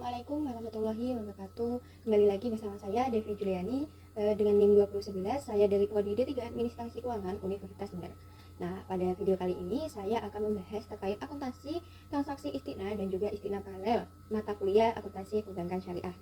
Assalamualaikum warahmatullahi wabarakatuh. Kembali lagi bersama saya Devi Juliani dengan NIM 2011. Saya dari Prodi D3 Administrasi Keuangan Universitas Jember. Nah, pada video kali ini saya akan membahas terkait akuntansi, transaksi istiqnah dan juga istiqnah paralel mata kuliah akuntansi perbankan syariah.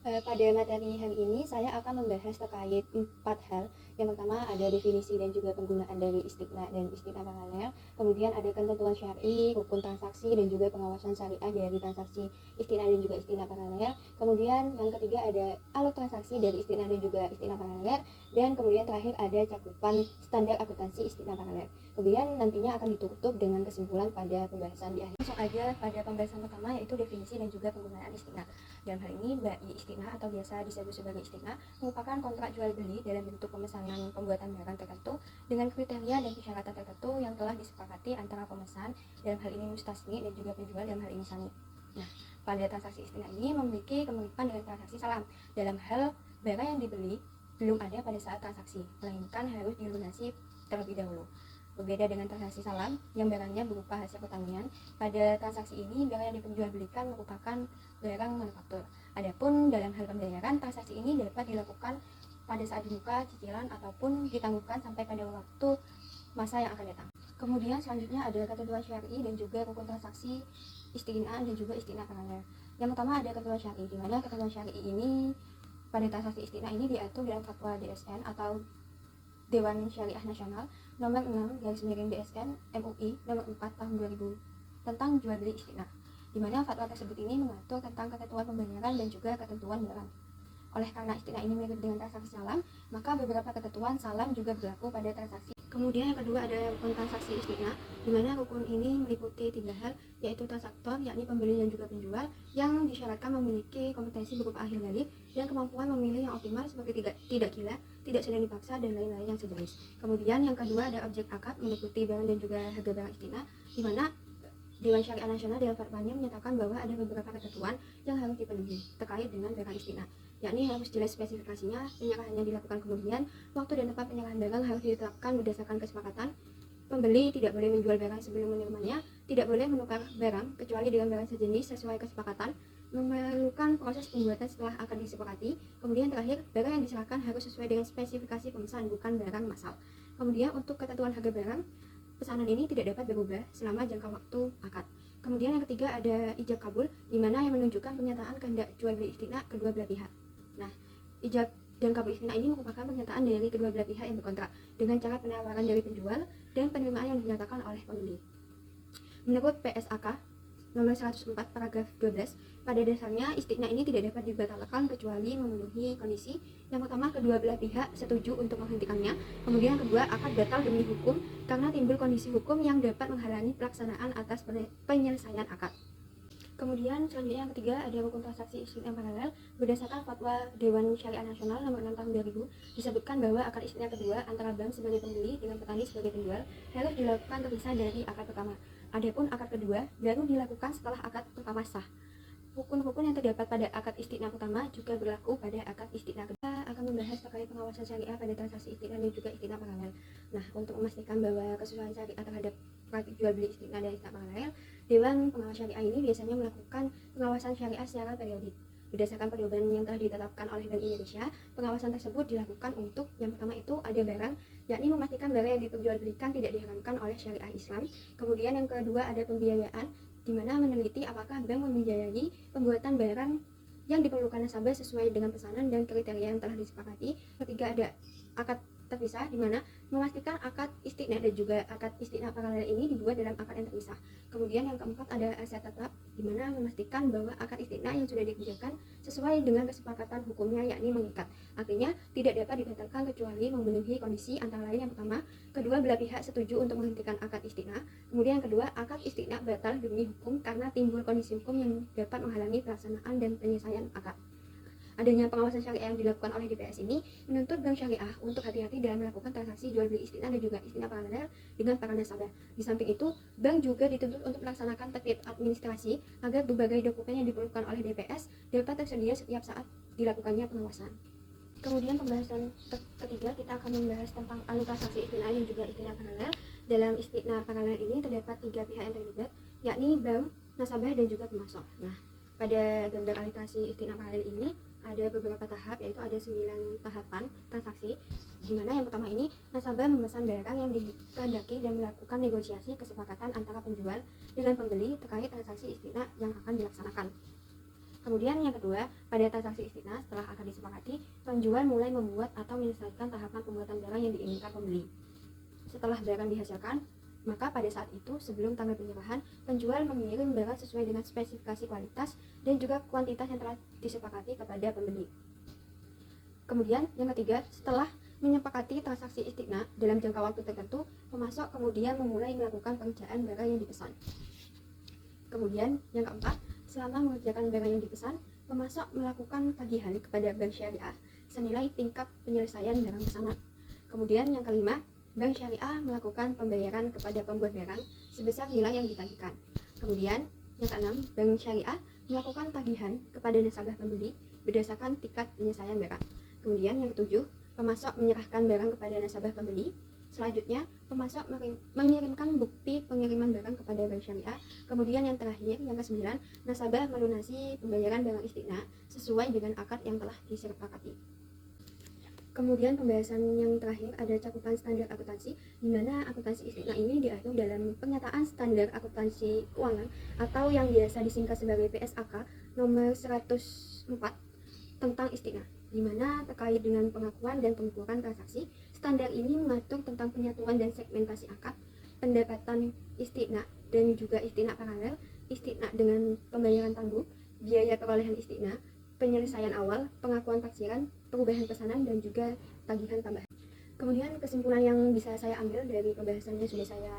Pada materi hari ini saya akan membahas terkait 4 hal. Yang pertama ada definisi dan juga penggunaan dari istiqnah dan istiqnah paralel. Kemudian ada ketentuan syar'i, rukun transaksi dan juga pengawasan syariah dari transaksi istiqnah dan juga istiqnah paralel. Kemudian yang ketiga ada alur transaksi dari istiqnah dan juga istiqnah paralel. Dan kemudian terakhir ada cakupan standar akuntansi istiqnah paralel. Kemudian nantinya akan ditutup dengan kesimpulan pada pembahasan di akhir. Langsung aja pada pembahasan pertama yaitu definisi dan juga penggunaan istiqnah. Dalam hal ini BAI istiqnah atau biasa disebut sebagai istiqnah merupakan kontrak jual beli dalam bentuk pemesanan pembuatan barang tertentu dengan kriteria dan persyaratan tertentu yang telah disepakati antara pemesan, dalam hal ini mustasni, dan juga penjual, dalam hal ini sani. Nah, pada transaksi istiqnah ini memiliki kemiripan dengan transaksi salam dalam hal barang yang dibeli belum ada pada saat transaksi, melainkan harus dilunasi terlebih dahulu. Berbeda dengan transaksi salam yang barangnya berupa hasil pertanian, pada transaksi ini barang yang diperjualbelikan merupakan barang manufaktur. Adapun dalam hal pembayaran, transaksi ini dapat dilakukan pada saat dibuka, cicilan, ataupun ditangguhkan sampai pada waktu masa yang akan datang. Kemudian selanjutnya ada ketentuan syar'i dan juga rukun transaksi istiqnah dan juga istiqnah paralel. Yang pertama ada ketentuan syar'i, di mana ketentuan syar'i ini pada transaksi istiqnah ini diatur dalam fatwa DSN atau Dewan Syariah Nasional nomor 6/DSN MUI nomor 4 tahun 2000 tentang jual beli istiqnah, di mana fatwa tersebut ini mengatur tentang ketentuan pembayaran dan juga ketentuan barang. Oleh karena istiqnah ini mirip dengan transaksi salam, maka beberapa ketentuan salam juga berlaku pada transaksi. Kemudian yang kedua ada rukun transaksi istiqnah, di mana rukun ini meliputi 3 hal, yaitu transaktor, yakni pembeli dan juga penjual, yang disyaratkan memiliki kompetensi berupa ahli balik dan kemampuan memilih yang optimal seperti tidak gila, tidak sedang dipaksa, dan lain-lain yang sejenis. Kemudian yang kedua ada objek akad, meliputi barang dan juga harga barang istiqnah, di mana Dewan Syariah Nasional dalam fatwanya menyatakan bahwa ada beberapa ketentuan yang harus dipenuhi terkait dengan barang istiqnah, yakni harus jelas spesifikasinya, penyerahannya dilakukan kemudian, waktu dan tempat penyerahan barang harus ditetapkan berdasarkan kesepakatan, pembeli tidak boleh menjual barang sebelum menerimanya, tidak boleh menukar barang kecuali dengan barang sejenis sesuai kesepakatan, memerlukan proses pembuatan setelah akan disepakati, kemudian terakhir barang yang diserahkan harus sesuai dengan spesifikasi pemesan, bukan barang massal. Kemudian untuk ketentuan harga barang, pesanan ini tidak dapat berubah selama jangka waktu akad. Kemudian yang ketiga ada ijab kabul, di mana yang menunjukkan pernyataan kehendak jual beli istiqnah kedua belah pihak. Nah, ijab dan kabul istiqnah ini merupakan pernyataan dari kedua belah pihak yang berkontrak dengan cara penawaran dari penjual dan penerimaan yang dinyatakan oleh pembeli. Menurut PSAK nomor 104 paragraf 12, pada dasarnya istiqnah ini tidak dapat dibatalkan kecuali memenuhi kondisi. Yang pertama, kedua belah pihak setuju untuk menghentikannya. Kemudian yang kedua, akad batal demi hukum karena timbul kondisi hukum yang dapat menghalangi pelaksanaan atas penyelesaian akad. Kemudian selanjutnya yang ketiga ada rukun transaksi istiqnah paralel. Berdasarkan fatwa Dewan Syariah Nasional nomor 6 tahun 2000 disebutkan bahwa akad istiqnah kedua antara bank sebagai pembeli dengan petani sebagai penjual harus dilakukan terpisah dari akad pertama. Adapun akad kedua baru dilakukan setelah akad pertama sah. Rukun-rukun yang terdapat pada akad istiqnah pertama juga berlaku pada akad istiqnah kedua. Kita akan membahas terkait pengawasan syariah pada transaksi istiqnah dan juga istiqnah paralel. Nah, untuk memastikan bahwa kesesuaian syariah terhadap praktik jual beli istiqnah dan istiqnah paralel, Dewan Pengawas Syariah ini biasanya melakukan pengawasan syariah secara periodik. Berdasarkan pedoman yang telah ditetapkan oleh Bank Indonesia, pengawasan tersebut dilakukan untuk yang pertama itu ada barang, yakni memastikan barang yang diperjualbelikan tidak diharamkan oleh syariah Islam. Kemudian yang kedua ada pembiayaan, di mana meneliti apakah bank membiayai pembuatan barang yang diperlukan nasabah sesuai dengan pesanan dan kriteria yang telah disepakati. Ketiga ada akad terpisah, di mana memastikan akad istiqnah dan juga akad istiqnah paralel ini dibuat dalam akad yang terpisah. Kemudian yang keempat ada aset tetap, di mana memastikan bahwa akad istiqnah yang sudah dikerjakan sesuai dengan kesepakatan hukumnya, yakni mengikat. Artinya tidak dapat dibatalkan kecuali memenuhi kondisi antara lain yang pertama, kedua belah pihak setuju untuk menghentikan akad istiqnah. Kemudian yang kedua, akad istiqnah batal demi hukum karena timbul kondisi hukum yang dapat menghalangi pelaksanaan dan penyelesaian akad. Adanya pengawasan syariah yang dilakukan oleh DPS ini menuntut bank syariah untuk hati-hati dalam melakukan transaksi jual beli istiqnah dan juga istiqnah paralel dengan para nasabah. Di samping itu, bank juga dituntut untuk melaksanakan tertib administrasi agar berbagai dokumen yang diperlukan oleh DPS dapat tersedia setiap saat dilakukannya pengawasan. Kemudian pembahasan ketiga, kita akan membahas tentang alur transaksi istiqnah dan juga istiqnah paralel. Dalam istiqnah paralel ini terdapat 3 pihak yang terlibat, yakni bank, nasabah, dan juga pemasok. Nah, pada gambar alokasi istiqna paralel ini ada beberapa tahap, yaitu ada 9 tahapan transaksi, di mana yang pertama ini nasabah memesan barang yang dikehendaki dan melakukan negosiasi kesepakatan antara penjual dengan pembeli terkait transaksi istiqna yang akan dilaksanakan. Kemudian yang kedua, pada transaksi istiqna setelah akan disepakati, penjual mulai membuat atau menyelesaikan tahapan pembuatan barang yang diinginkan pembeli. Setelah barang dihasilkan, maka pada saat itu sebelum tanggal penyerahan, penjual mengirim barang sesuai dengan spesifikasi kualitas dan juga kuantitas yang telah disepakati kepada pembeli. Kemudian yang ketiga, setelah menyepakati transaksi istiqna dalam jangka waktu tertentu, pemasok kemudian memulai melakukan pengerjaan barang yang dipesan. Kemudian yang keempat, selama mengerjakan barang yang dipesan, pemasok melakukan tagihan kepada bank syariah senilai tingkat penyelesaian barang pesanan. Kemudian yang kelima, bank syariah melakukan pembayaran kepada pembuat barang sebesar nilai yang ditagihkan. Kemudian yang keenam, bank syariah melakukan tagihan kepada nasabah pembeli berdasarkan tingkat penyelesaian barang. Kemudian yang ketujuh, pemasok menyerahkan barang kepada nasabah pembeli. Selanjutnya, pemasok mengirimkan bukti pengiriman barang kepada bank syariah. Kemudian yang terakhir, yang kesembilan, nasabah melunasi pembayaran barang istiqna sesuai dengan akad yang telah disepakati. Kemudian pembahasan yang terakhir ada cakupan standar akuntansi, di mana akuntansi istiqna ini diatur dalam Pernyataan Standar Akuntansi Keuangan atau yang biasa disingkat sebagai PSAK nomor 104 tentang istiqna, di mana terkait dengan pengakuan dan pengukuran transaksi. Standar ini mengatur tentang penyatuan dan segmentasi akad, pendapatan istiqna dan juga istiqna paralel, istiqna dengan pembayaran tangguh, biaya perolehan istiqna, penyelesaian awal, pengakuan taksiran, perubahan pesanan, dan juga tagihan tambahan. Kemudian kesimpulan yang bisa saya ambil dari pembahasan yang sudah saya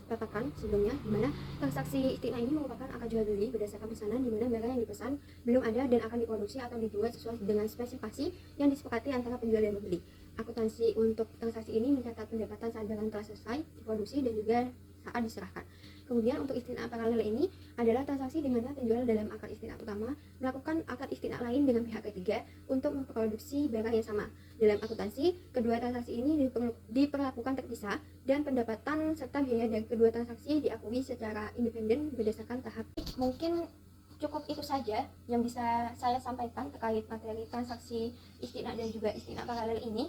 katakan sebelumnya, di mana transaksi istiqna ini merupakan akad jual beli berdasarkan pesanan, di mana barang yang dipesan belum ada dan akan diproduksi atau dibuat sesuai dengan spesifikasi yang disepakati antara penjual dan pembeli. Akuntansi untuk transaksi ini mencatat pendapatan saat barang telah selesai diproduksi dan juga saat diserahkan. Kemudian untuk istiqna paralel ini adalah transaksi di mana penjual dalam akad istiqna pertama melakukan akad istiqna lain dengan pihak ketiga untuk memproduksi barang yang sama. Dalam akuntansi, kedua transaksi ini diperlakukan terpisah dan pendapatan serta biaya dari kedua transaksi diakui secara independen berdasarkan tahap. Mungkin cukup itu saja yang bisa saya sampaikan terkait materi transaksi istiqna dan juga istiqna paralel ini.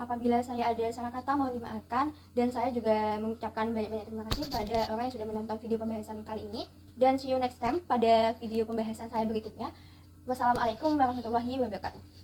Apabila saya ada salah kata mohon dimaafkan, dan saya juga mengucapkan banyak-banyak terima kasih pada orang yang sudah menonton video pembahasan kali ini, dan see you next time pada video pembahasan saya berikutnya. Wassalamualaikum warahmatullahi wabarakatuh.